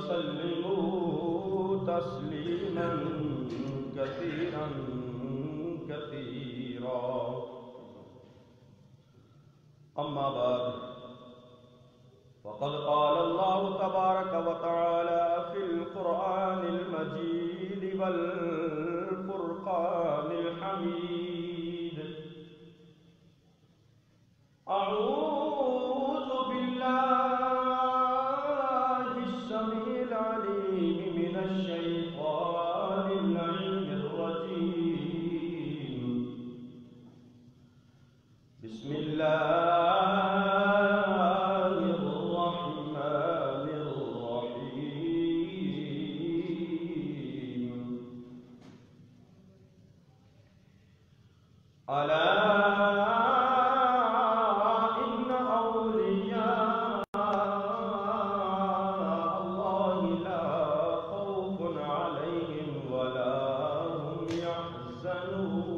وسلموا تسليما كثيرا كثيرا. أما بعد، فقد قال الله تبارك وتعالى في القرآن المجيد والفرقان الحميد: أعوذ بالله السميع العليم من الشيطان اللعين الرجيم. بسم الله الرحمن الرحيم. ألا إن أولياء الله لا خوف عليهم ولا هم يحزنون.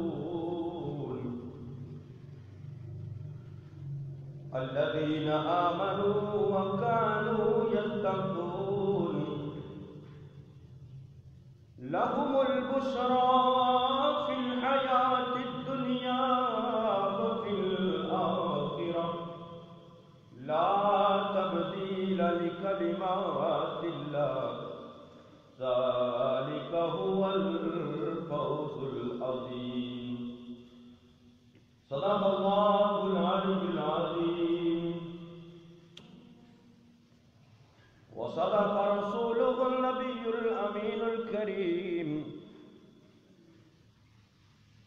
الذين آمنوا وكانوا يتقون لهم البشرى في الحياة الدنيا وفي الآخرة لا تبديل لكلمات الله ذلك هو الفوز العظيم. صدق الله العلي العظيم، وصدق رسوله النبي الأمين الكريم،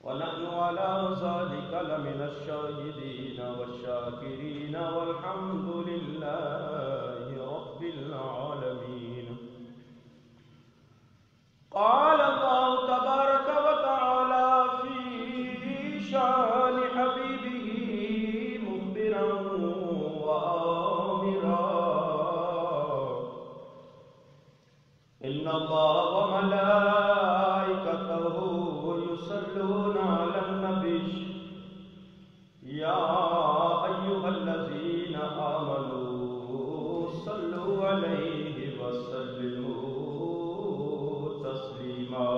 ونحن على ذلك لمن الشاهدين والشاكرين والحمد لله رب العالمين. قال الله تبارك وتعالى في شان حبيبه مخبرا وآمرا: إن الله وملائكته يصلون على النبي يا أيها الذين آمنوا صلوا عليه وسلموا تسليما.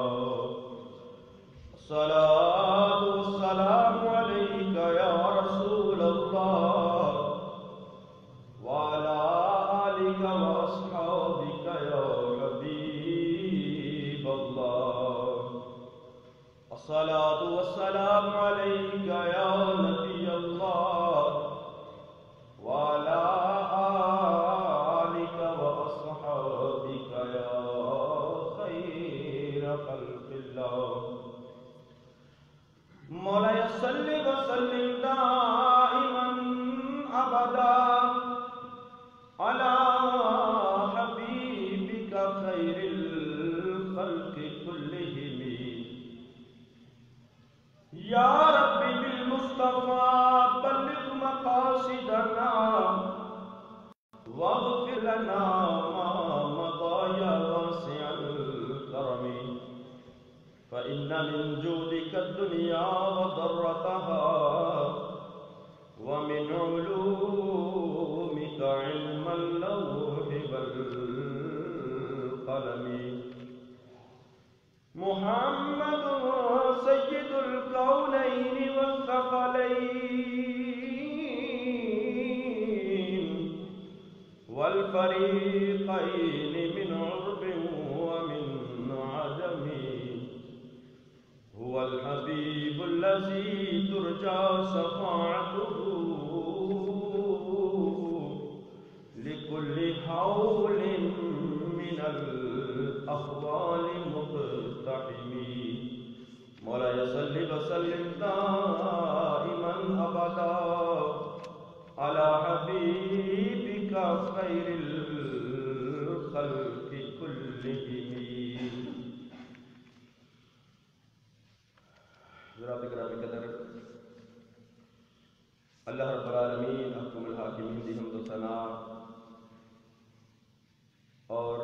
الصلاة والسلام عليك يا رسول الله وعلى آلك وأصحابك يا حبيب الله. الصلاة والسلام عليك يا نبي الله وعلى آلك وأصحابك يا خير خلق الله. مولاي صل وسلم دائما أبدا على حبيبك خير الخلق كلهم. يا رب بالمصطفى بلغ مقاصدنا واغفر لنا ما مضى يا واسع الكرم. فإن من جودك الدنيا وضرتها، ومن علومك علم اللوح والقلم. محمد سيد الكونين والثقلين والفريقين من عرب ومن عجم. هو الحبيب الذي ترجى شفاعته لكل حول من الأحوال مقتحم. مولاي صل وسلم دائما أبدا على حبيبك خير الخلق كلهم. حضرات گرامی قدر، اللہ رب العالمین حکم الحاکمین دی حمد و ثنا اور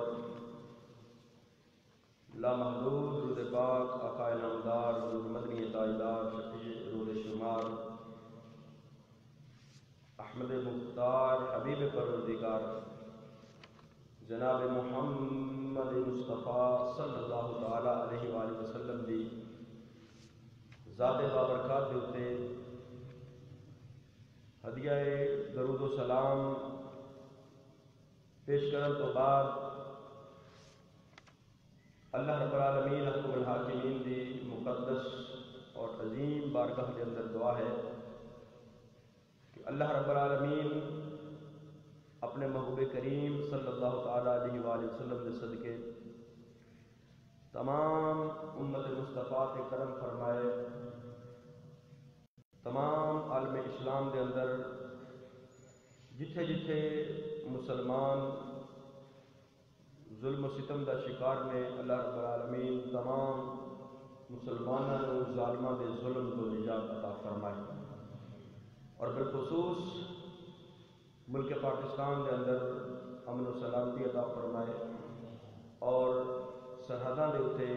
لامحدود درود پاک آقا نامدار حضور مدنی تاجدار شفیع رود شمار احمد مختار حبیب پروردگار جناب محمد مصطفیٰ صلی اللہ تعالی علیہ وآلہ وسلم دی ذات بابرکات دے اتے ہدیہ درود و سلام پیش کرنے تو بعد اللہ رب العالمین حکم الحاکمین دی مقدس اور عظیم بارگاہ کے اندر دعا ہے کہ اللہ رب العالمین اپنے محبوب کریم صلی اللہ تعالی علیہ وآلہ وسلم کے صدقے تمام امت مصطفیٰ کے کرم فرمائے، تمام عالم اسلام کے اندر جتھے جتھے مسلمان ظلم و ستم کا شکار نے، اللہ رب العالمین تمام مسلمانوں کو ظالموں کے ظلم کو نجات عطا فرمائے، اور بالخصوص ملک پاکستان کے اندر امن و سلامتی عطا فرمائے، اور سرحدوں کے اتنے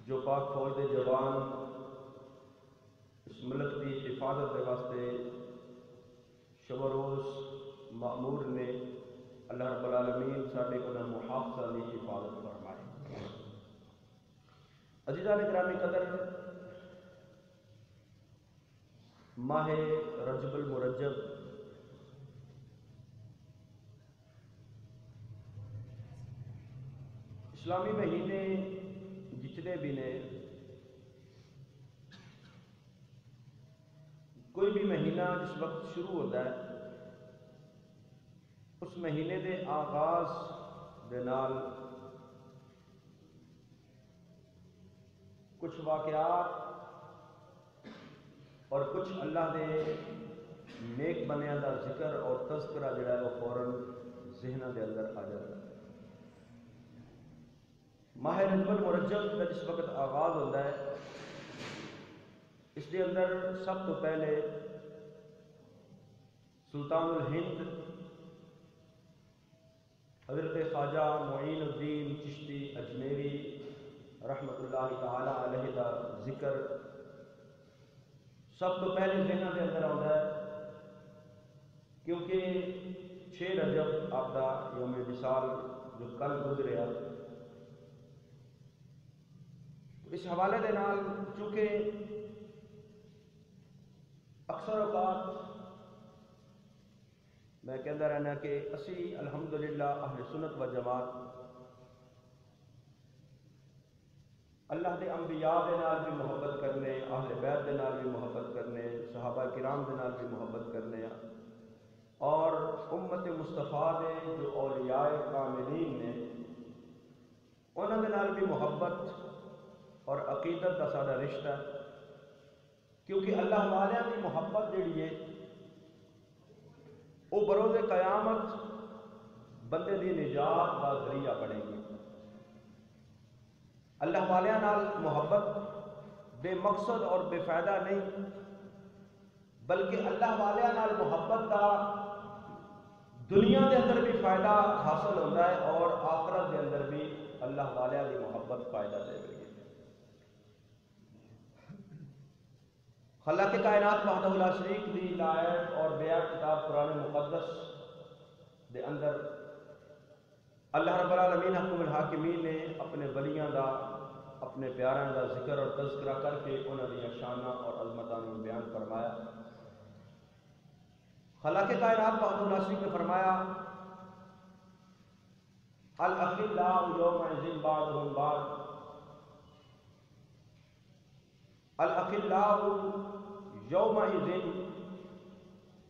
جو پاک فوج کے جوان اس ملک کی حفاظت کے واسطے شب و روز مأمور نے، اللہ رب العالمین ساڈے انہاں محافظہ کی حفاظت فرمائے۔ عزیزان گرامی قدر، ماہ رجب المرجب اسلامی مہینے جتنے بھی نے، کوئی بھی مہینہ جس وقت شروع ہوتا ہے اس مہینے دے آغاز دے نال کچھ واقعات اور کچھ اللہ دے نیک بنیاں دا ذکر اور تذکرہ جڑا ہے وہ فوراً ذہنوں دے اندر آ جاتا ہے۔ ماہ رجب المرجب کا جس وقت آغاز ہوتا ہے اس کے اندر سب تو پہلے سلطان الہند حضرت خواجہ معین الدین چشتی اجمیری رحمۃ اللہ تعالی علیہ کا ذکر سب تو پہلے ذہنوں کے اندر آتا ہے، کیونکہ 6 رجب آپ کا یوم وصال جو کل گزریا، اس حوالے دے نال چونکہ اکثر اوقات میں کہتا رہنا کہ اسی الحمدللہ اہل سنت و جماعت اللہ دے انبیاء دے نال بھی محبت کرنے، اہل بیت دے نال بھی محبت کرنے، صحابہ کرام دے نال بھی محبت کرنے، اور امت مصطفیٰ دے جو اولیاء کاملین نے انہوں دے نال بھی محبت اور عقیدت کا سارا رشتہ ہے، کیونکہ اللہ والیاں کی محبت جڑی ہے وہ بروز قیامت بندے دی نجات کا ذریعہ بنے گی۔ اللہ والیاں نال محبت بے مقصد اور بے فائدہ نہیں، بلکہ اللہ والیاں نال محبت کا دنیا کے اندر بھی فائدہ حاصل ہوتا ہے اور آخرت کے اندر بھی اللہ والیاں کی محبت فائدہ دے گی۔ خالق کائنات وحدہ لا شریک دی لائق اور بیان کتاب قرآن مقدس دے اندر اللہ رب العالمین حکم الحاکمین نے اپنے ولیاں دا، اپنے پیاراں دا ذکر اور تذکرہ کر کے انہاں دی شاناں اور عظمتاں نوں بیان فرمایا۔ خالق کائنات وحدہ لا شریک نے فرمایا الاخلاء یومئذ بعضهم بعض، الاخلاء یومئذ،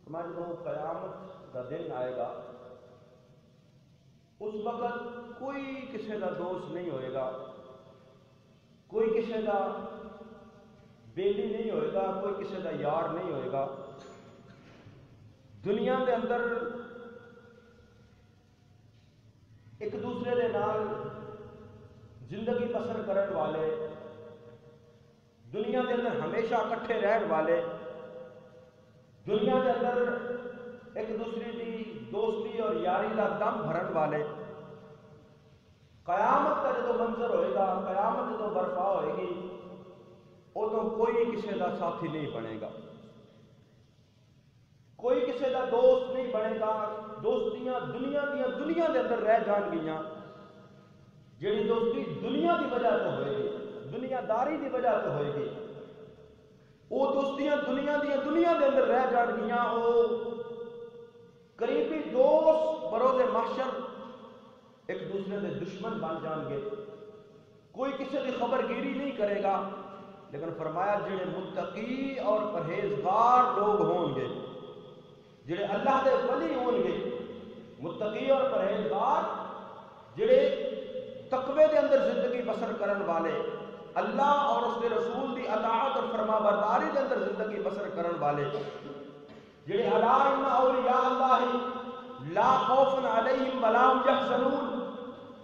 ہماری جب قیامت کا دن آئے گا اس وقت کوئی کسی کا دوست نہیں ہوئے گا، کوئی کسی کا بیلی نہیں ہوئے گا، کوئی کسی کا یار نہیں ہوئے گا۔ دنیا کے اندر ایک دوسرے کے نال زندگی بسر کرنے والے، دنیا کے اندر ہمیشہ اکٹھے رہن والے، دنیا کے اندر ایک دوسرے کی دوستی اور یاری کا دم بھرن والے، قیامت کا جو منظر ہوئے گا، قیامت جو برپا ہوئے گی، ادو کوئی کسی کا ساتھی نہیں بنے گا۔ کوئی کسی کا دوست نہیں بنے گا. دوستیاں دنیا دے اندر رہ جان گیاں. جیڑی دوستی دنیا دی وجہ تو ہوئے گی, دنیا داری دی وجہ تو ہوئے گی, وہ دوستیاں دنیا دے اندر رہ جان گیاں. وہ قریبی دوست بروز محشر ایک دوسرے دے دشمن بن جان گے. کوئی کسی کی خبر گیری نہیں کرے گا. لیکن فرمایا جڑے متقی اور پرہیزگار لوگ ہون گے, جڑے اللہ دے ولی ہون گے, متقی اور پرہیزگار جڑے تقوی دے اندر زندگی بسر کرن والے, اللہ اور اس کے رسول دی اطاعت اور فرما برداری دے اندر زندگی بسر کرن والے, جڑے الا ان اولیاء اللہ لا خوف علیہم ولا هم يحزنون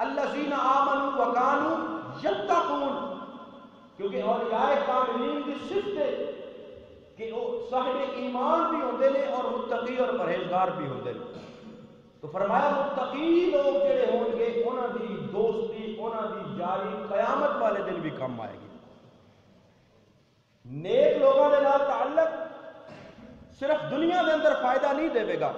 الذین آمنوا وکانوا یتقون. کیونکہ اولیاء کاملین کی صفت ہے کہ وہ صاحب ایمان بھی ہوندے نے اور متقی اور پرہیزگار بھی ہوندے نے. تو فرمایا متقی لوگ جڑے ہون گے انہاں دی دوستی, انہاں دی یاری قیامت والے دن بھی کم آئے گی. نیک لوگوں کے نال تعلق صرف دنیا دے اندر فائدہ نہیں دے گا.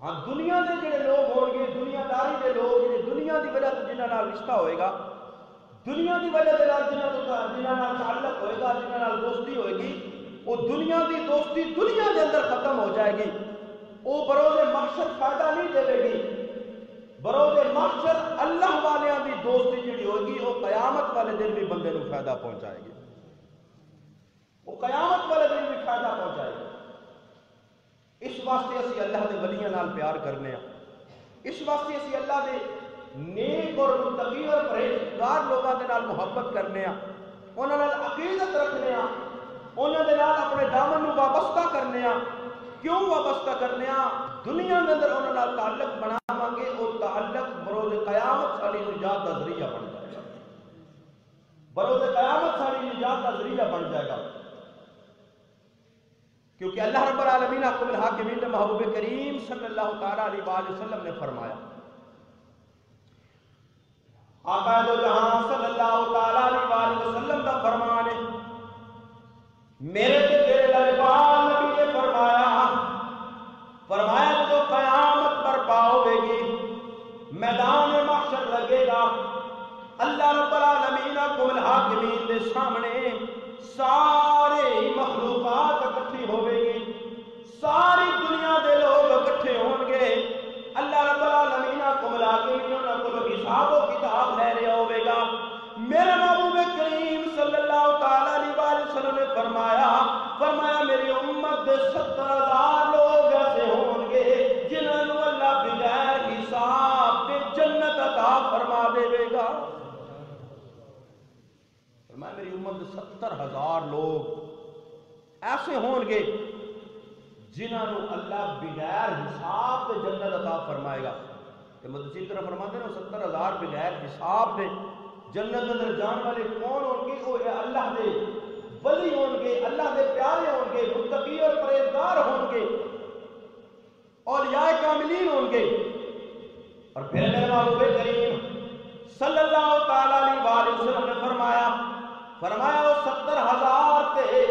ہاں دنیا دے جڑے لوگ ہون گے, دنیا داری دے لوگ جڑے دنیا دی وجہ سے جنہاں نال رشتہ ہوئے گا, دنیا دی وجہ سے جنہاں نال تعلق ہوئے گا, جنہاں نال دوستی ہوئے گی, وہ دنیا دی دوستی دنیا دے اندر ختم ہو جائے گی. وہ بروز محشر فائدہ نہیں دے گی. بروز محشر اللہ والیاں دی دوستی جڑی ہوگی وہ قیامت والے دن بھی بندے نو فائدہ پہنچائے گی. وہ قیامت والے دن بھی فائدہ پہنچائے گی. اس واسطے اسی اللہ دے ولیاں نال پیار کرنے ہیں. اس واسطے اسی اللہ دے نیک اور متقی اور پرہیزگار لوگاں دے نال محبت کرنے ہیں, انہاں نال عقیدت رکھنے ہیں, انہاں دے نال اپنے دامن نو وابستہ کرنے ہیں. کیوں وابستہ کرنے ہیں؟ دنیا دے اندر انہاں نال تعلق بناواں گے, وہ تعلق بروز قیامت ساری نجات دا ذریعہ بن جائے گا. بروز قیامت ساری نجات دا ذریعہ بن جائے گا. کیونکہ اللہ رب العالمین حکم الحاکمین نے محبوب کریم صلی اللہ تعالیٰ علیہ وآلہ وسلم نے فرمایا, آقا دو جہاں صلی اللہ تعالیٰ علیہ وآلہ وسلم کا فرمان ہے, میرے تے تیرے لبال نبی نے فرمایا جو قیامت برپا ہوے گی, میدان محشر لگے گا, اللہ رب العالمین حکم الحاکمین دے سامنے سارے مخلوقات اکٹھی ہوے گی, ساری دنیا دے لوگ اکٹھے ہون گے. اللہ رب العالمین حکم الحاکمین انہاں کول حساب و کتاب لے رہا ہوے گا. میرے محبوب کریم صلی اللہ تعالی علیہ وآلہ وسلم نے فرمایا میری امت دے 70,000 لوگ ایسے ہون گے جنہاں نو اللہ بغیر حساب دے جنت عطا فرما دے گا. فرمایا میری امت دے 70,000 لوگ ایسے ہون گے جنہاں نو اللہ بغیر حساب دے جنت عطا فرمائے گا. کہ مدثر طرح فرماتے ہیں 70,000 بغیر حساب دے جنت اندر جان والے کون ہوں گے؟ وہ اللہ دے ولی ہوں گے, اللہ دے پیارے ہوں گے, متقی اور پرہیزگار ہوں گے, اولیاء کاملین ہوں گے. اور پھر میرے محبوب کریم صلی اللہ تعالی علیہ وآلہ وسلم نے فرمایا وہ 70,000 تے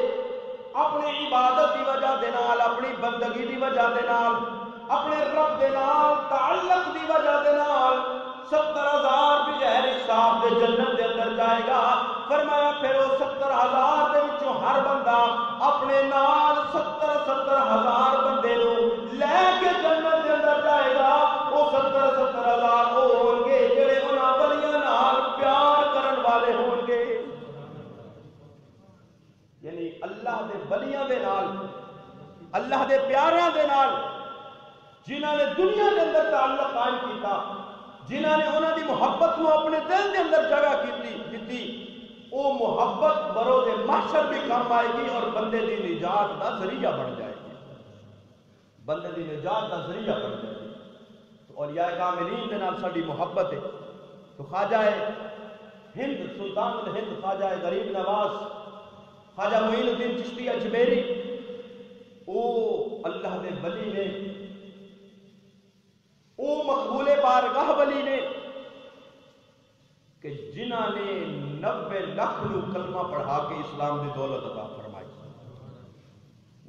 اپنی عبادت دی وجہ دے نال, اپنی بندگی دی وجہ دے نال, اپنے رب دے نال تعلق دی وجہ دے نال 70,000 بغیر حساب دے جنت دے اندر جائے گا. فرمایا پھر وہ 70,000 دے وچوں ہر بندہ اپنے نال 70,000 بندے نو لے کے جنت دے اندر جائے گا. وہ 70,000 ہون گے جڑے انہاں ولیاں نال پیار کرن والے ہون گے. یعنی اللہ دے ولیاں دے نال, اللہ دے پیاریاں دے نال جنہاں نے دنیا دے اندر تعلق قائم کیتا, جنہاں نے انہاں دی محبت کو اپنے دل دے اندر جگہ دیتی, وہ محبت بروز محشر بھی کام آئے گی اور بندے دی نجات دا ذریعہ بن جائے گی. بندے دی نجات دا ذریعہ بن جائے گی. تو اولیاء کاملین دے نال ساڈی محبت ہے. تو خواجہ ہند, سلطان الہند خواجہ غریب نواز, خواجہ معین الدین چشتی اجمیری, او اللہ دے ولی نے, او مقبول بارگاہ ولی نے کہ جنہاں نے 90 لاکھ لوگ کلمہ پڑھا کے اسلام دی دولت عطا فرمائی.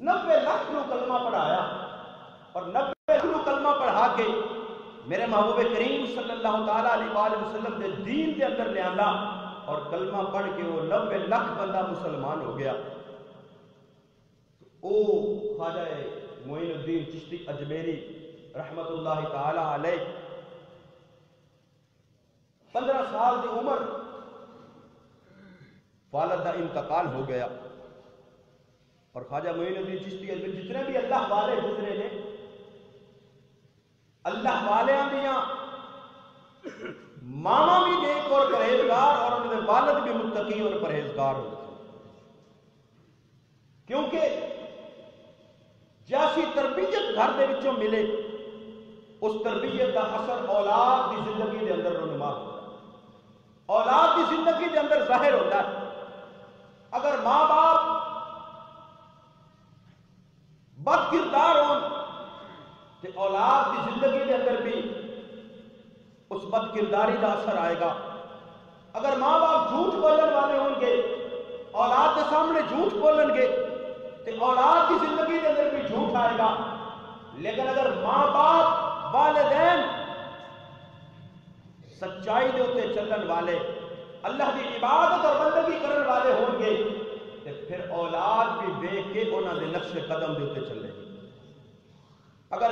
90 لاکھ نو کلمہ پڑھایا اور 90 لاکھ نو کلمہ پڑھا کے میرے محبوب کریم صلی اللہ تعالیٰ علیہ وآلہ وسلم نے دین کے اندر لے آنا اور کلمہ پڑھ کے وہ 90 لاکھ بندہ مسلمان ہو گیا. او خواجہ معین الدین چشتی اجمیری رحمت اللہ تعالی علیہ 15 سال کی عمر والد کا انتقال ہو گیا اور خواجہ معین الدین چشتی اجمیری جتنے بھی اللہ والے گزرے نے اللہ والیاں دیاں ماما بھی نیک اور پرہیزگار اور ان کے والد بھی متقی اور پرہیزگار ہوتے کیونکہ جیسی تربیت گھر دے وچوں ملے اس تربیت کا اثر اولاد کی زندگی دے اندر رونما ہوتا ہے، اولاد کی زندگی دے اندر ظاہر ہوتا ہے. اگر ماں باپ بد کردار ہون تو اولاد کی زندگی دے اندر بھی اس بد کرداری کا اثر آئے گا. اگر ماں باپ جھوٹ بولن والے ہوں گے اولاد کے سامنے جھوٹ بولن گے تو اولاد کی زندگی کے اندر بھی جھوٹ آئے گا. لیکن اگر ماں باپ والدین سچائی دے اوتے چلن والے اللہ کی عبادت اور بندگی کرن والے ہوں گے تو پھر اولاد بھی دیکھ کے انہوں نے نقش قدم دے اوتے چلے گی. اگر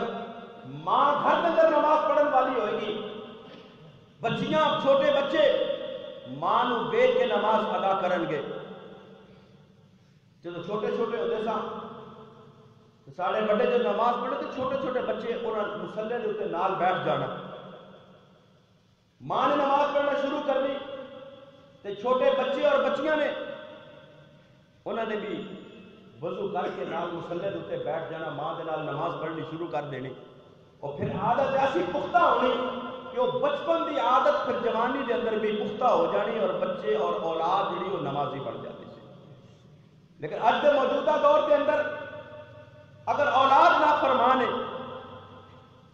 ماں گھر کے اندر نماز پڑھن والی ہوئے گی بچیاں چھوٹے بچے ماں نو دیکھ کے نماز ادا کرن گے. جب چھوٹے چھوٹے ہوتے سا سارے بڑے جب نماز پڑھے تو چھوٹے چھوٹے بچے انہوں مسلے کے اتنے نال بیٹھ جانا. ماں نے نماز پڑھنا شروع کر دی تو چھوٹے بچے اور بچیاں نے انہوں نے بھی وضو کر کے نال مسلے کے اتنے بیٹھ جانا ماں کے نال نماز پڑھنی شروع کر دینی اور پھر عادت ایسی پختہ ہونی کہ وہ بچپن کی عادت پھر جوانی کے اندر بھی پختہ ہو جانی اور بچے اور اولاد جڑی وہ نمازی بن جاتی. لیکن آج کے موجودہ دور کے اندر اگر اولاد نافرمان ہے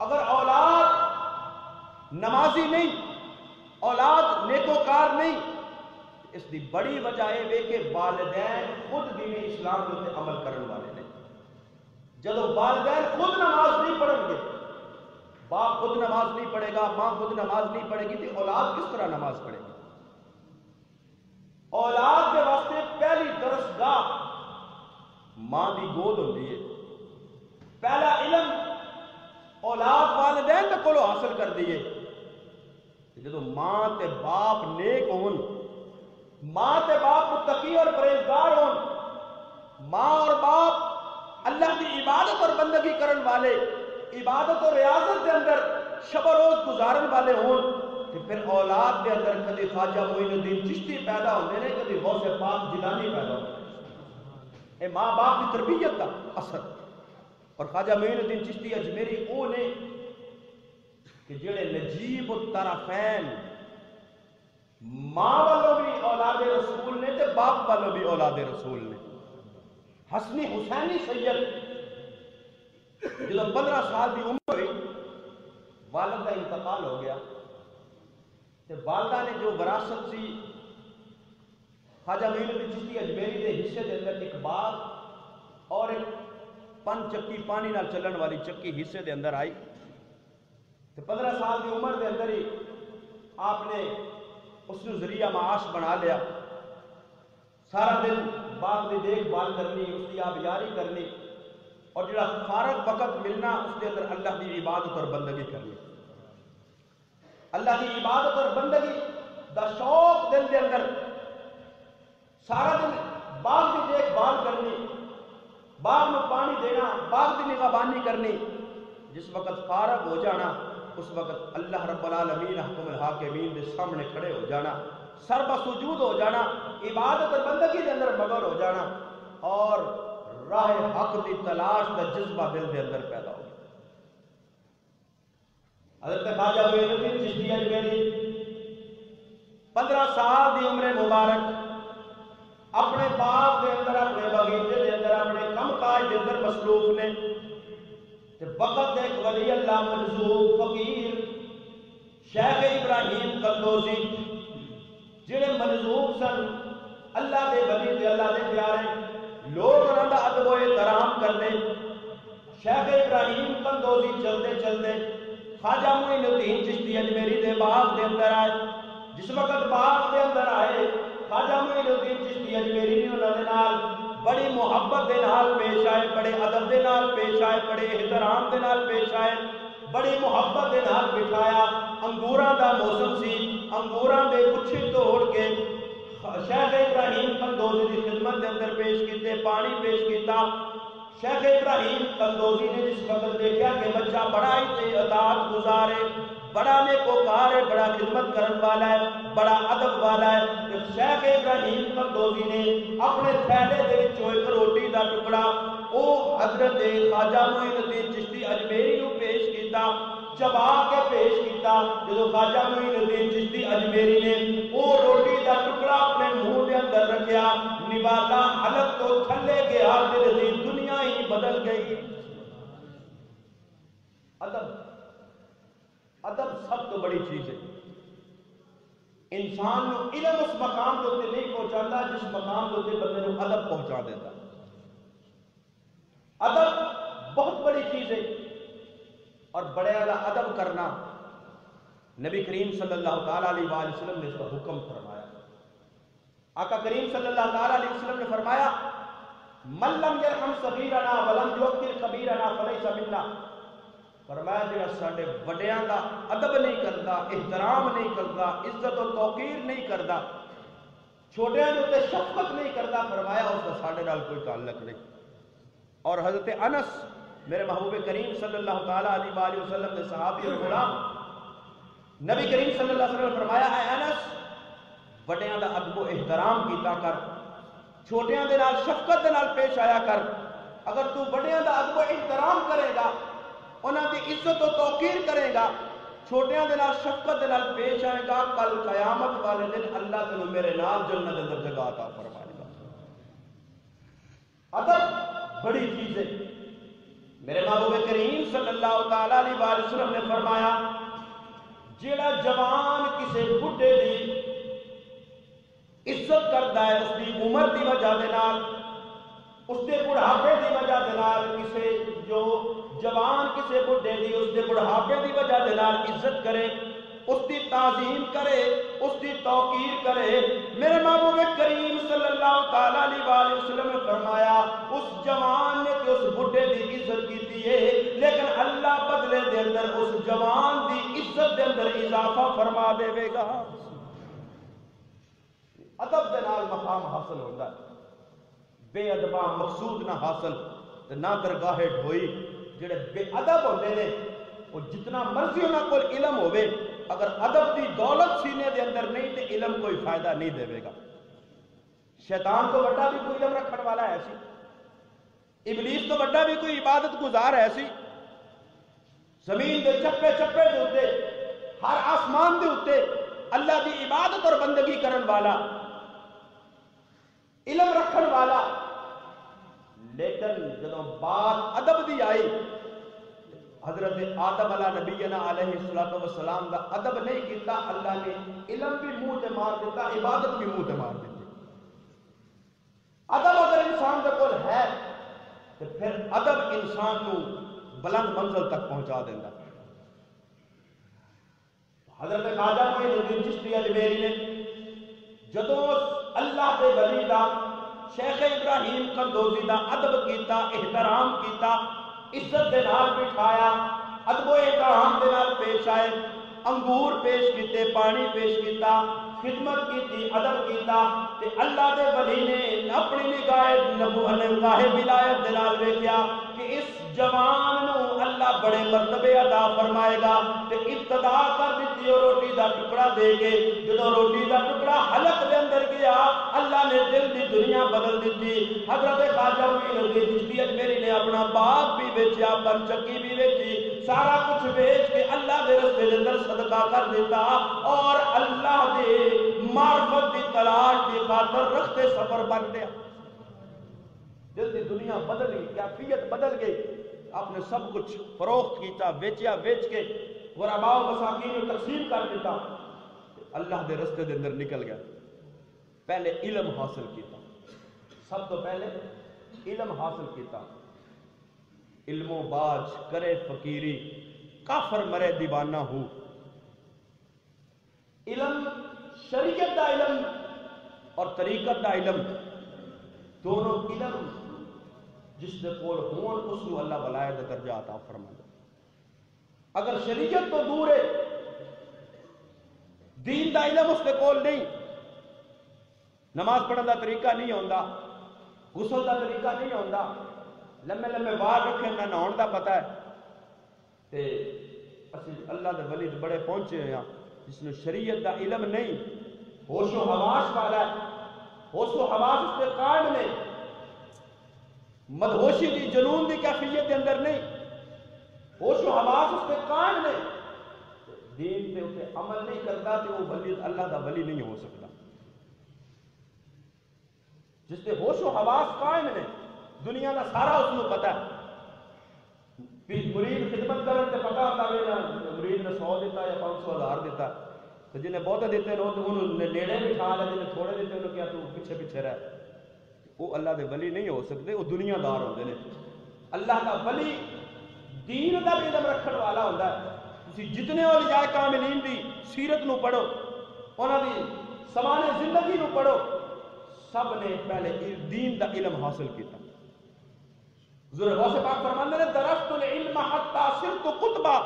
اگر اولاد نمازی نہیں اولاد نیکوکار نہیں اس کی بڑی وجہ یہ کہ والدین خود دین اسلام کے اتنے عمل کرنے والے نہیں. جب والدین خود نماز نہیں پڑھیں گے باپ خود نماز نہیں پڑھے گا ماں خود نماز نہیں پڑھے گی تو اولاد کس طرح نماز پڑھے گی. اولاد کے واسطے پہلی درسگاہ ماں دی گود ہوتی ہے. پہلا علم اولاد والدین کے کولو حاصل کر دیے. جدو ماں تے باپ نیک ہون ماں تے باپ متقی اور پرہیزگار ہون ماں اور باپ اللہ کی عبادت اور بندگی کرن والے عبادت اور ریاضت کے اندر شب و روز گزارن والے ہون کہ پھر اولاد کے اندر کدی خواجہ معین الدین چشتی پیدا ہوتے ہیں کدی غوث پاک جیلانی پیدا ہوتے ہیں. اے ماں باپ کی تربیت کا اثر. اور خواجہ معین الدین چشتی اجمیری وہ نے کہ جڑے نجیب الطرفین ماں والوں بھی اولاد رسول نے تے باپ والوں بھی اولاد رسول نے. حسنی حسینی سید جب 15 سال کی عمر ہوئی والد کا انتقال ہو گیا تو والدہ نے جو وراثت سی خواجہ معین الدین چشتی اجمیری کے حصے کے اندر ایک باغ اور ایک پن چکی پانی نال چلن والی چکی حصے کے اندر آئی تو 15 سال کی عمر کے اندر ہی آپ نے اس نے ذریعہ معاش بنا لیا. سارا دن باغ کی دیکھ بھال کرنی اس کی آبیاری کرنی اور جڑا فارغ وقت ملنا اس کے اندر اللہ کی عبادت اور بندگی کرنی. اللہ کی عبادت اور بندگی دا شوق دل کے اندر سارا دن باغ کی دیکھ بھال کرنی باغ میں پانی دینا باغ کی نگہبانی کرنی. جس وقت فارغ ہو جانا اس وقت اللہ رب العالمین حکم الحاکمین کے سامنے کھڑے ہو جانا سر بسجود ہو جانا عبادت اور بندگی کے اندر مگن ہو جانا اور راہ حق کی تلاش کا جذبہ دل کے اندر پیدا ہو. حضرت خواجہ معین الدین چشتی اجمیری 15 سال کی عمر مبارک اپنے باغ کے اندر اپنے باغیچے کے اندر اپنے کم کاج کے اندر مصروف نے کہ وقت ایک ولی اللہ منظور فقیر شیخ ابراہیم قندوزی جڑے منظور سن اللہ دے ولی تے اللہ دے پیارے لوگ انہوں کا ادب و احترام کرتے. شیخ ابراہیم قندوزی چلتے چلتے خواجہ معین الدین چشتی اجمیری دے باغ دے اندر آئے. جس وقت باغ دے اندر آئے خواجہ معین الدین چشتی اجمیری نے انہوں نے نال بڑی محبت دے نال پیش آئے, بڑے ادب دے نال پیش آئے, بڑے احترام دے نال پیش آئے, بڑی محبت دے نال بٹھایا. انگوراں دا موسم سی, انگوراں دے گچھے توڑ کے شیخ ابراہیم قندوزی کی خدمت دے اندر پیش کیتے, پانی پیش کیتا. شیخ ابراہیم قندوزی نے جس وقت دیکھا کہ بچہ بڑا ہی اطاعت گزار ہے, بڑا نیکوکار ہے, بڑا خدمت کرن والا ہے, بڑا ادب والا ہے, تو شیخ ابراہیم قندوزی نے اپنے تھیلے دے وچوں ایک روٹی دا ٹکڑا او حضرت خواجہ معین الدین چشتی اجمیری کو پیش کیتا, چبا کے پیش کیتا. جدو خواجہ معین الدین چشتی اجمیری نے او روٹی دا ٹکڑا اپنے منہ دے اندر رکھیا, نوالا حلق تو تھلے گیا, دل دی دنیا ہی بدل گئی. ادب, ادب سب تو بڑی چیز ہے. انسان کو علم اس مقام کو نہیں پہنچاتا جس مقام کو بندے کو ادب پہنچا دیتا. ادب بہت بڑی چیز ہے, اور بڑے ادب کرنا نبی کریم صلی اللہ تعالیٰ علیہ وآلہ وسلم نے اس کا حکم فرمایا. آقا کریم صلی اللہ تعالیٰ علیہ وسلم نے فرمایا من لم یرحم صغیرنا ولم یوقر کبیرنا فلیس منا. فرمایا جڑا ساڈے وڈیاں دا ادب نہیں کرتا, احترام نہیں کرتا, عزت و توقیر نہیں کرتا, چھوٹیاں دے اوتے شفقت نہیں کرتا, فرمایا اس کا ساڈے نال کوئی تعلق نہیں. اور حضرت انس میرے محبوب کریم صلی اللہ تعالیٰ علیہ وآلہ وسلم نے صحابی اور غلام نبی کریم صلی اللہ علیہ وسلم نے فرمایا اے انس وڈیاں دا ادب و احترام کیتا کر, چھوٹیاں دے نال شفقت دے نال پیش آیا کر. اگر تو وڈیاں دا ادب و احترام کرے گا, انہاں دی عزت و توقیر کرے گا, چھوٹیاں دے نال شفقت دے نال پیش آئے گا, کل قیامت والے دن اللہ تینوں میرے نال جنت دے اندر جگہ عطا فرمائے گا. ادب بڑی چیز ہے. میرے محبوب کریم صلی اللہ تعالیٰ علیہ وآلہ وسلم نے فرمایا جیڑا جوان کسے بڈھے دی عزت کرتا ہے اس دی عمر دی وجہ دے نال, اس دے بڑھاپے دی وجہ دے نال, کسے جو جوان کسے بڈھے دی اس دے بڑھاپے دی وجہ دے نال عزت کرے, اس دی تعظیم کرے, اس دی توقیر کرے, میرے محبوب کریم صلی اللہ تعالیٰ علیہ وآلہ وسلم نے فرمایا اس جوان نے کہ اس بڈھے دی عزت کی ہے, لیکن اللہ بدلے دے اندر اس جوان دی عزت دے اندر اضافہ فرما دے گا. ادب دے نال مقام حاصل ہوتا ہے, بے ادباں مقصود نہ حاصل نہ درگاہ ڈھوئی. جڑے بے ادب ہوندے نے وہ جتنا مرضی انہاں کول علم ہوے, اگر ادب دی دولت سینے دے اندر نہیں تے علم کوئی فائدہ نہیں دے گا. شیطان تو بڑا بھی کوئی علم رکھن والا ہے سی, ابلیس تو بڑا بھی کوئی عبادت گزار ہے سی. زمین دے چپے چپے دے اوتے, ہر آسمان دے اوتے اللہ دی عبادت اور بندگی کرن والا, علم رکھن والا. لیکن جدوں بات ادب دی آئی, حضرت آدم علیہ نبینا علیہ السلام دا ادب نہیں کیتا, اللہ نے علم بھی منہ تے مار دیتا, عبادت بھی منہ تے مار دیتی. ادب اگر انسان دے کول ہے تو پھر ادب انسان کو بلند منزل تک پہنچا دینا. حضرت خواجہ معین الدین چشتی اجمیری نے جدوں اللہ دے ولی دا شیخ ابراہیم قندوزی دا ادب کیتا, احترام کیتا, عزت دے نال بٹھایا, ادب و احترام دے نال پیش آئے, انگور پیش کیتے, پانی پیش کیتا, خدمت کیتی, ادب کیتا, تے اللہ دے ولی نے اپنی نگاہ ولایت دے نال ویکھیا کہ اس جوان نو اللہ بڑے مرتبے عطا فرمائے گا, تے ابتدا کر دیتی اور روٹی دا ٹکڑا دے کے. جدو روٹی دا ٹکڑا حلق دے اندر گیا, اللہ نے دل دی دنیا بدل دیتی. حضرت خواجہ معین الدین چشتی اجمیری نے اپنا باغ بھی بیچیا, پن چکی بھی بیچی, سارا کچھ بیچ کے اللہ دے رستے دے اندر صدقہ کر دیتا, اور اللہ دے معرفت دی تلاش دی خاطر رختے سفر بن گیا. دل دی دنیا بدل گئی, کیفیت بدل گئی. آپ نے سب کچھ فروخت کیتا, بیچیا, بیچ کے غرباء و مساکین کو تقسیم کر دیتا, اللہ دے رستے دے اندر نکل گیا. پہلے علم حاصل کیتا, سب تو پہلے علم حاصل کیتا، علم و باج کرے فقیری، کافر مرے دیوانہ ہو۔ علم شریعت دا علم اور طریقت دا علم دونوں علم جس دے کول ہون اس کو اللہ ولایت دا درجہ عطا فرمائے۔ اگر شریعت تو دور ہے، دین دا علم اس دے کول نہیں، نماز پڑھن دا طریقہ نہیں ہوندا، غسل دا طریقہ نہیں ہوندا، لمے لمے وال رکھے نہ نہاؤن دا پتہ ہے، تے اسی اللہ دے ولی بڑے پہنچے ہیں جس نے شریعت دا علم نہیں، ہوش و حواس والا ہے، ہوش و حواس اس پہ قائم نہیں، مدہوشی دی جنون دی کیفیت دے اندر نہیں، ہوش و حواس اس پہ قائم نہیں، دین پہ اسے عمل نہیں کرتا تو وہ ولی اللہ دا ولی نہیں ہو سکتا۔ جس سے ہوش و حواس قائم نے، دنیا کا سارا اس کو پتا ہے، مرید خدمت کرنے سے پتا ہوتا ہے مرید نے 100 دیتا یا 500 1000 دیتا، تو جنہیں بہت دیتے ہیں تو انہوں نیڑے بٹھا لے، جنہیں تھوڑے دیتے انہوں کیا تو پیچھے پیچھے رہ، وہ اللہ دے ولی نہیں ہو سکتے، وہ دنیا دار ہوتے ہیں۔ اللہ کا ولی دین کا بھی علم رکھنے والا ہوتا ہے۔ تسی جتنے اولیاء کاملین دی سیرت نو پڑھو، انہاں دی سمانے زندگی نو پڑھو، سب نے پہلے دین دا علم حاصل کیتا۔ حضور غوث پاک فرماندے نے درست العلم حتی صرت قطبا،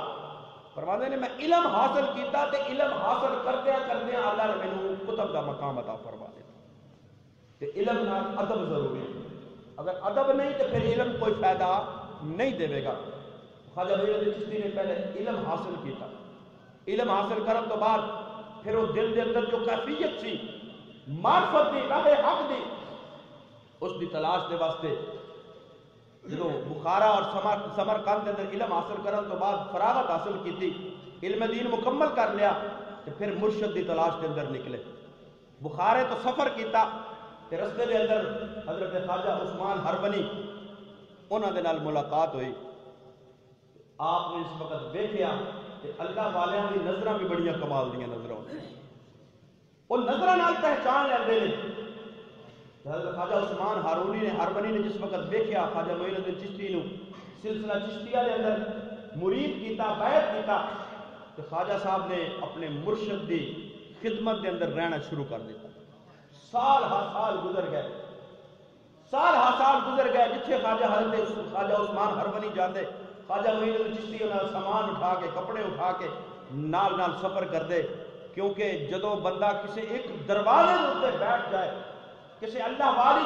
فرماندے نے میں علم حاصل کیتا تے علم حاصل کردیا کردیا اللہ نے مینوں قطب دا مقام عطا فرما دیتا۔ تے علم نال ادب ضروری ہے، اگر ادب نہیں تو پھر علم کوئی فائدہ نہیں دے گا۔ خواجہ معین الدین چشتی نے پہلے علم حاصل کیتا، علم حاصل کرن تو بعد پھر وہ دل دے اندر جو کیفیت سی معرفت دی، راہ حق دی، اس دی تلاش دے واسطے جدو بخارا اور سمرقند کے اندر علم حاصل کرن تو بعد فراغت حاصل کیتی، علم دین مکمل کر لیا، تو پھر مرشد دی تلاش دے اندر نکلے۔ بخارے تو سفر کیتا، تے رستے دے اندر حضرت خواجہ عثمان ہربنی انہاں دے نال ملاقات ہوئی۔ آپ نے اس وقت دیکھیا کہ اللہ والیاں دی نظراں بھی بڑیاں کمال دیاں نظراں، وہ نظراں نال پہچان لیندے نے۔ حضرت خواجہ عثمان ہربنی نے جس وقت دیکھیا خواجہ معین الدین چشتی نو سلسلہ چشتیہ دے اندر مرید کیتا، بیعت کیتا، تو خواجہ صاحب نے اپنے مرشد دی خدمت دے اندر رہنا شروع کر دیتا۔ سال ہا سال گزر گئے، سال ہا سال گزر گئے، جتھے خواجہ عثمان ہربنی جاندے، خواجہ معین الدین چشتی انہاں سامان اٹھا کے، کپڑے اٹھا کے نال نال سفر کر دے، کیونکہ جدو بندہ کسی ایک دروازے دے اوپر بیٹھ جائے، کسی اللہ والے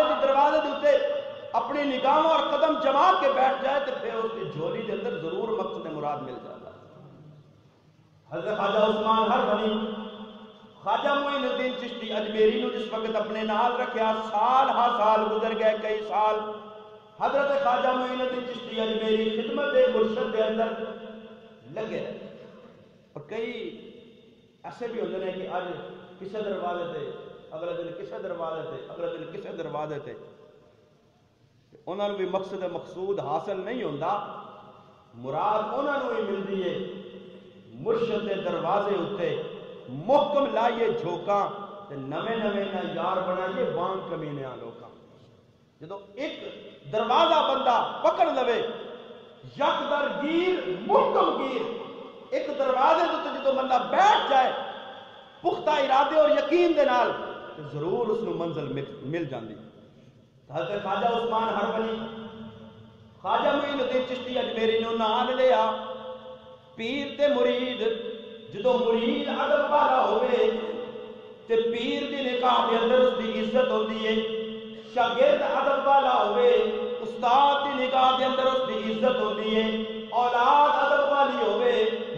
دے دروازے دے اوپر اپنی نگاہوں اور قدم جما کے بیٹھ جائے تو پھر اس کی جھولی دے اندر ضرور مقصد مراد مل جاتا ہے۔ حضرت خواجہ عثمان ہربنی خواجہ معین الدین چشتی اجمیری نو جس وقت اپنے نال رکھیا، سال ہا سال گزر گئے، کئی سال حضرت خواجہ معین الدین چشتی اجمیری خدمت مرشد دے اندر لگے رہے۔ اور کئی ایسے بھی ہوتے ہیں کہ آج کسی دروازے تے، اگلے دن کسی دروازے تے، اگلے دن کسی دروازے تے، انہوں نے بھی مقصد مقصود حاصل نہیں ہوتا، مراد انہوں نے بھی ملتی ہے مرشد دے دروازے ہوتے محکم لائیے جھوکاں تے نویں نویں نہ یار بنائیے وانگ کمینیاں لوکاں۔ جدو ایک دروازہ بندہ پکڑ لوے یک در گیر محکم گیر، ایک دروازے تو جدو بندہ بیٹھ جائے پختہ ارادے اور یقین دے نال ضرور اس نو منزل مل جاندی۔ حضرت خواجہ عثمان ہربنی خواجہ معین الدین چشتی اجمیری نو نال لیا، پیر تے مرید، جدو مرید ادب والا ہوئے تے پیر دی نکاح دے اندر اس دی عزت ہوندی ہے، شاگرد ادب والا ہوئے استاد دی نگاہ دے اندر اس دی عزت ہوندی ہے، اولاد ادب والی ہوئے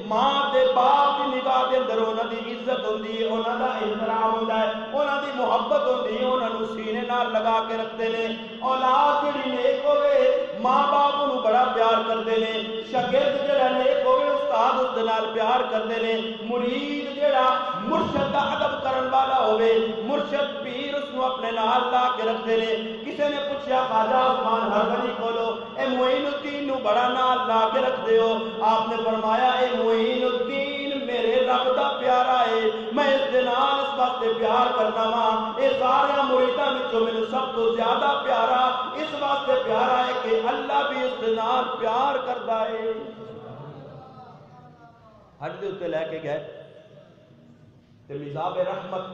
ماں تے باپ دی نگاہ دے اندر انہاں دی عزت ہوندی ہے، انہاں دا احترام ہوندا ہے، انہاں دی محبت ہوندی ہے، انہاں نو سینے نال لگا کے رکھتے نے۔ اولاد جڑی نیک ہوئے ماں باپ انہوں بڑا پیار کرتے نے، شاگرد جڑا نیک ہوئے استاد اس دے نال پیار کرتے نے، مرید جڑا مرشد دا ادب کرن والا ہوئے مرشد پیر اس نو اپنے نال لا کے رکھتے نے۔ کسی نے پوچھا خواجہ عثمان ہربنی کولو اے معین الدین نو بڑا نال لا کے رکھ دیو، آپ نے فرمایا اے معین الدین میرے رب دا پیارا ہے، میں اس دے نال اس واسطے واسطے پیار کرنا وا، اے سارے مریداں وچوں مینوں سب تو زیادہ پیارا اس واسطے پیارا ہے کہ اللہ بھی اس دے نال پیار کردا ہے۔ حج دے اوتے لے کے گئے تے مزاب رحمت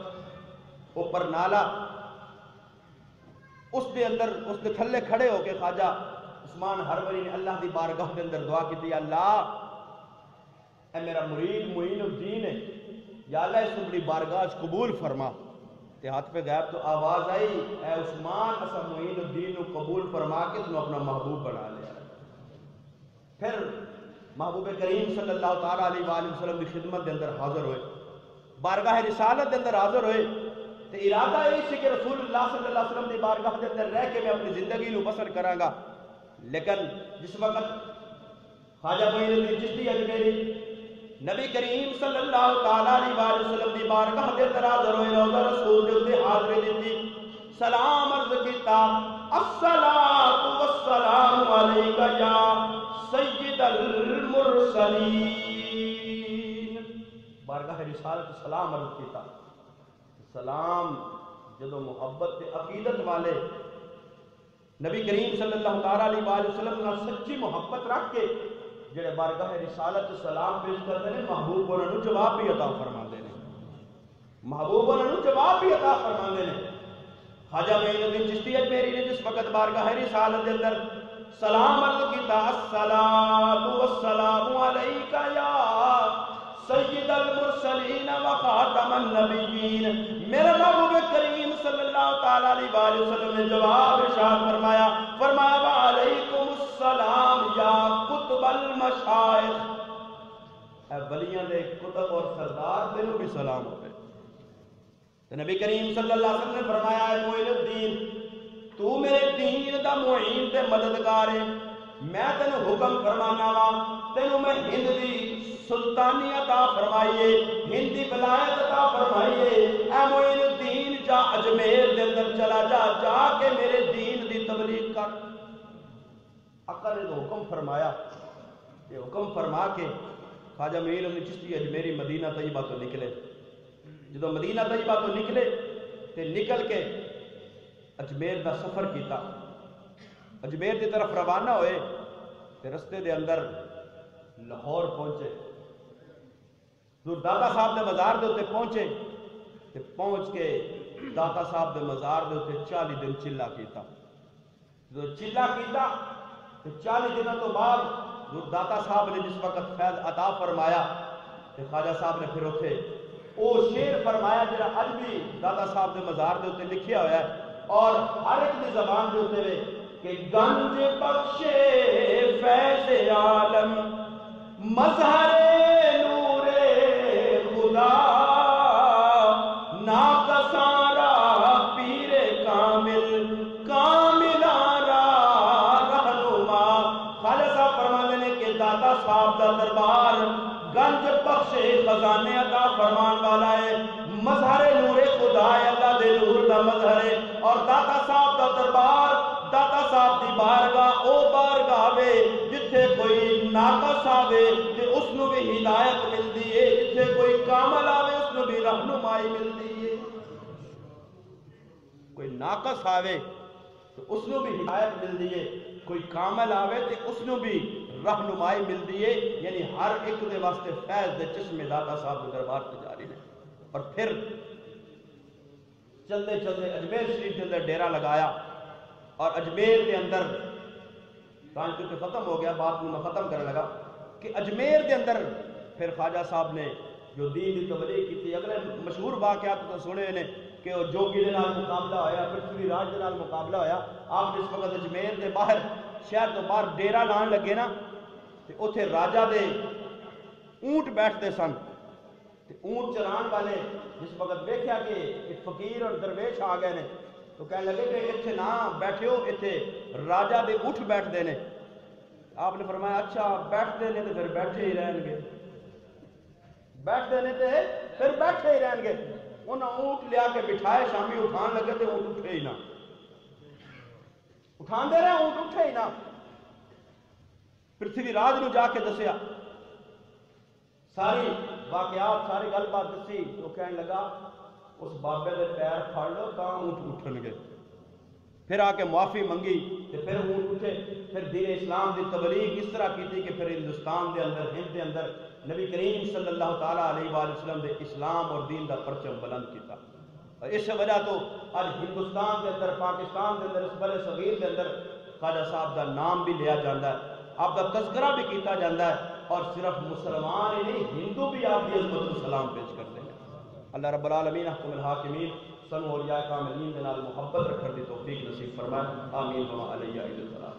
اوپر نالا، اس دے اندر اس دے تھلے کھڑے ہو کے خواجہ عثمان ہروری نے اللہ دی بارگاہ دے اندر دعا کی، اللہ اے میرا مرید معین الدین ہے، یا اللہ اس بڑی بارگاہ قبول فرما۔ تے ہاتھ پہ غیب تو آواز آئی، اے عثمان اسا معین الدین کو قبول فرما کے تنوں اپنا محبوب بنا لیا۔ پھر محبوب کریم صلی اللہ تعالیٰ علیہ وآلہ وسلم کی خدمت دے اندر حاضر ہوئے، بارگاہ رسالت دے اندر حاضر ہوئے، تے ارادہ یہ سی کہ رسول اللہ صلی اللہ علیہ وسلم دی بارگاہ دے اندر رہ کے میں اپنی زندگی نو بسر کراں گا۔ لیکن جس وقت خواجہ معین الدین چشتی اجمیری نبی کریم صلی اللہ تعالیٰ علیہ وآلہ وسلم دی بارگاہ دے اندر حاضر ہوئے، روضہ رسول دے اندر حاضری دیتی، سلام عرض کیتا، الصلاۃ والسلام علیک یا سید المرسلین، بارگاہ رسالت سلام عرض کیتا۔ سلام جدو محبت تے عقیدت والے نبی کریم صلی اللہ تعالیٰ علیہ وآلہ وسلم نے سچی محبت رکھ کے جڑے بارگاہ رسالت سلام پیش کرتے ہیں، محبوب انہوں نے جواب بھی عطا فرما دے، محبوب انہوں نے جواب بھی عطا فرما دے۔ خواجہ معین الدین چشتی اجمیری نے جس وقت بارگاہ رسالت کے اندر سلام عرض کیتا، الصلاۃ والسلام علیک یا سید المرسلین و خاتم النبیین، میرے محبوب کریم صلی اللہ تعالیٰ علیہ وآلہ وسلم نے جواب ارشاد فرمایا، فرمایا وعلیکم السلام یا قطب المشائخ، اے ولیاں دے قطب اور سردار تینوں بھی سلام ہوئے۔ تو نبی کریم صلی اللہ علیہ وسلم نے فرمایا، اے معین الدین تو میرے دین دا معین تے مددگار ہے، میں تینوں حکم فرمانا وا، تینوں میں ہند دی سلطانی عطا فرمائیے، ہند دی ولایت عطا فرمائیے، اے معین الدین جا اجمیر دے اندر چلا جا، جا کے میرے دین دی تبلیغ کر۔ آقا نے تو حکم فرمایا، یہ حکم فرما کے خواجہ معین الدین چشتی اجمیری مدینہ طیبہ تو نکلے۔ جدو مدینہ طیبہ تو نکلے تے نکل کے اجمیر دا سفر کیتا، اجمیر دی طرف روانہ ہوئے تے رستے دے اندر لاہور پہنچے، داتا صاحب دے مزار دے ہوتے پہنچے تے پہنچ کے داتا صاحب دے مزار دے ہوتے 40 دن چلا کیتا۔ جو چلا کیتا تے 40 دنوں تو بعد جو داتا صاحب نے جس وقت فیض عطا فرمایا تے خواجہ صاحب نے پھر اتھے او شعر فرمایا جڑا اج بھی داتا صاحب دے مزار دے ہوتے لکھیا ہوا ہے اور ہر ایک دی زبان دے ہوتے ہوئے کہ گنج بخشے فیض عالم مظہر نور خدا ناکسارا پیر کامل کاملارا رہنما۔ خالد صاحب فرمانے نے کہ داتا صاحب دا دربار گنج بخشے خزانے عطا فرمان والا ہے، مظہر نور خدا ہے، اللہ دے نور دا مظہر ہے، اور داتا صاحب دا دربار داتا صاحب دی بارگاہ او بارگاہ وے جتھے کوئی ناقص آوے تے اس نو بھی ہدایت ملدی ہے، جتھے کوئی کامل آوے اس نو بھی رہنمائی ملدی ہے، کوئی ناقص آوے تو اس نو بھی ہدایت ملدی ہے، کوئی کامل آوے تے اس نو بھی رہنمائی ملدی ہے، یعنی ہر ایک دے واسطے فیض دے چشمے داتا صاحب کے دربار پہ جاری ہے۔ اور پھر چلتے چلتے اجمیر شریف کے اندر ڈیرا لگایا اور اجمیر کے اندر ٹائم کیونکہ ختم ہو گیا، بات میں ختم کرنے لگا کہ اجمیر کے اندر پھر خواجہ صاحب نے جو دین کی تبلیغ کی تھی، اگلے مشہور واقعات تو سنے نے کہ وہ جوگی دے نال مقابلہ ہویا، پرتھوی راج دے نال مقابلہ ہویا۔ آپ جس وقت اجمیر دے باہر شہر تو باہر ڈیرا لان لگے نا تے اوتھے راجا دے اونٹ بیٹھتے سن تے اونٹ چران والے جس وقت دیکھا کہ فقیر اور درویش آ گئے نے تو کہنے لگے کہ اتنے نہ بیٹھو، اتنے راجا دے اٹھ بیٹھتے ہیں۔ آپ نے فرمایا اچھا بیٹھتے ہیں تو پھر بیٹھے ہی رہن گے، بیٹھتے ہیں تو پھر بیٹھے ہی رہن گے۔ انہوں اونٹ لیا کے بٹھائے، شامی اٹھان لگے تو اونٹ اٹھے ہی نہ، اٹھان دے رہے اونٹ اٹھے ہی نہ۔ پرتھوی راج نو جا کے دسیا ساری واقعات، ساری گل بات دسی تو کہنے لگا اس بابے دے پیر پھڑ لو تا اونٹ اٹھن گے. پھر آ کے معافی منگی تے پھر اونٹ اٹھے. پھر دین اسلام دی تبلیغ اس طرح کی کہ پھر ہندوستان دے اندر ہند دے اندر نبی کریم صلی اللہ تعالیٰ علیہ وآلہ وسلم دے اسلام اور دین دا پرچم بلند کیتا. اور اس وجہ تو آج ہندوستان دے اندر پاکستان دے اندر اس بر صغیر دے اندر خواجہ صاحب دا نام بھی لیا جاتا ہے, آپ کا تذکرہ بھی کیتا جاتا ہے, اور صرف مسلمان ہی نہیں ہندو بھی آپ کی عظمت کو سلام پیش کرتے ہیں. اللہ رب العالمین احکم الحاکمین سنو اولیاء کاملین دے نال محبت رکھنے کی توفیق نصیب فرمائے. آمین. وما علیہ الا البلاغ.